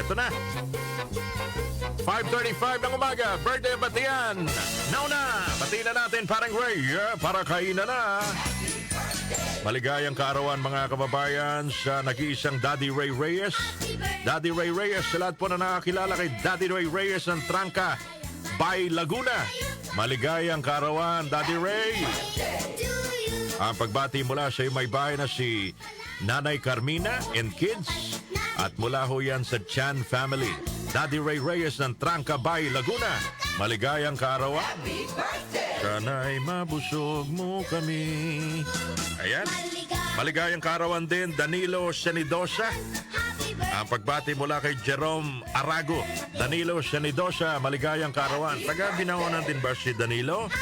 Eto na. 5:35 ng umaga, birthday batian. Now na, batiin na natin parang Ray, para kainan na. Maligayang kaarawan mga kababayan sa nag-iisang Daddy Ray Reyes. Daddy Ray Reyes, sa lahat po na nakakilala kay Daddy Ray Reyes ng Trangka, Bay, Laguna. Maligayang kaarawan, Daddy Ray. Ang pagbati mula sa may bahay na si Nanay Carmina and kids. At mula ho yan sa Chan family. Daddy Ray Reyes ng Trangka, Bay, Laguna. Maligayang kaarawan. Sana'y mabusog mo kami. Ayan. Maligayang kaarawan din, Danilo Senidosa. Ang pagbati mula kay Jerome Arago. Danilo Senidosa, maligayang kaarawan. Taga Binangonan din ba si Danilo?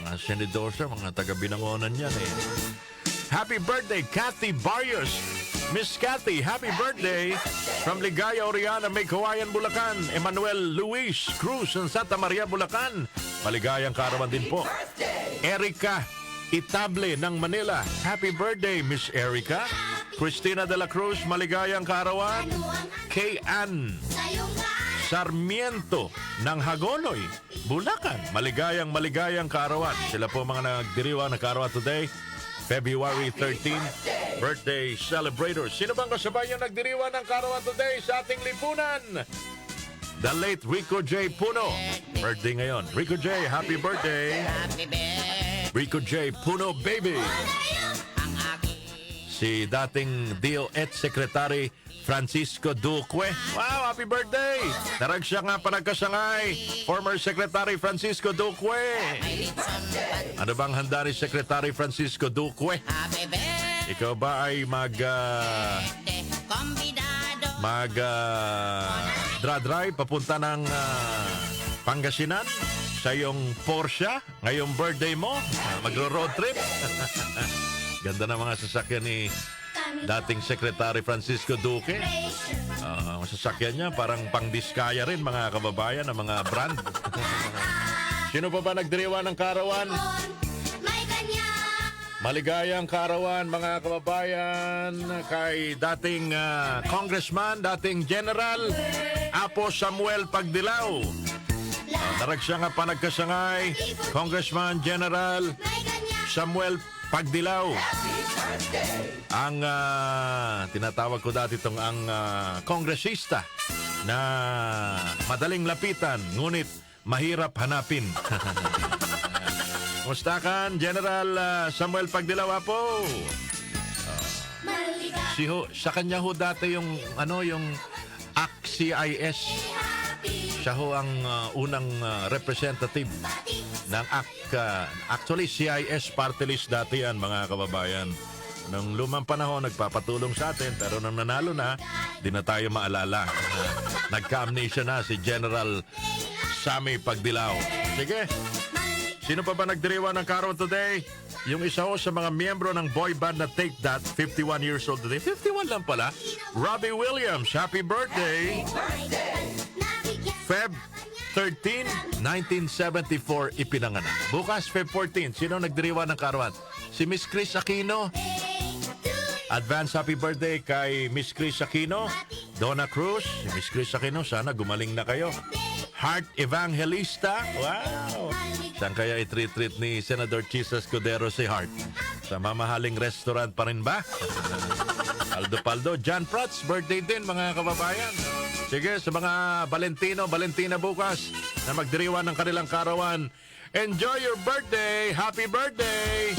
Mga Senidosa, mga taga Binangonan yan eh. Happy birthday, Kathy Barrios. Miss Kathy, happy birthday from Ligaya, Oriana, May Kawayan, Bulacan. Emmanuel Luis Cruz ng Santa Maria, Bulacan. Maligayang kaarawan din po. Erica Itable ng Manila. Happy birthday, Miss Erica. Cristina de la Cruz, maligayang kaarawan. Kay Ann Sarmiento ng Hagonoy, Bulacan. Maligayang kaarawan. Sila po mga nagdiriwa ng kaarawan today. February 13, birthday celebrators. Sino bang kasabay yung nagdiriwan ng kaarawan today sa ating lipunan? The late Rico J. Puno. Birthday ngayon. Rico J., happy birthday. Rico J. Puno, baby. Si dating DOH Secretary Francisco Duque. Wow, happy birthday! Darag siya nga panagkasangay. Former Secretary Francisco Duque. Ano bang handa ni Secretary Francisco Duque? Ikaw ba ay dra-drive papunta ng Pangasinan sa iyong Porsche ngayong birthday mo? Magro-road trip? Ganda na mga sasakyan ni dating Secretary Francisco Duque. Ang sasakyan niya parang pang-diskaya rin mga kababayan ng mga brand. Sino pa ba nagdiriwa ng kaarawan? Maligayang kaarawan mga kababayan kay dating congressman, dating general Apo Samuel Pagdilaw. Darag siya nga panagkasangay, Congressman General Samuel Pagdilaw. Ang tinatawag ko dati itong ang kongresista na madaling lapitan, ngunit mahirap hanapin. Kumusta kan, General Samuel Pagdilaw po? Sa kanya ho dati yung yung ACT-CIS. Siya ho ang unang representative ng actually CIS party list dati yan mga kababayan. Nung lumang panahon nagpapatulong sa atin pero nang nanalo na, di na tayo maalala. Nagka-amnesia na si General Sammy Pagdilaw. Sige, sino pa ba nagdiriwa ng kaarawan today? Yung isa ho sa mga miyembro ng boy band na Take That, 51 years old today. 51 lang pala. Robbie Williams, happy birthday! Feb 13, 1974 ipinanganak. Bukas, Feb 14, sino nagdiriwa ng kaarawan? Si Miss Chris Aquino. Advance happy birthday kay Miss Chris Aquino. Donna Cruz, si Miss Chris Aquino, sana gumaling na kayo. Heart Evangelista, wow! Saan kaya i-treat ni Senador Chisa Escudero si Heart? Sa mamahaling restaurant pa rin ba? Paldo. John Prats, birthday din mga kababayan. Sige, sa mga Valentina bukas na magdiriwan ng kanilang kaarawan, enjoy your birthday! Happy birthday!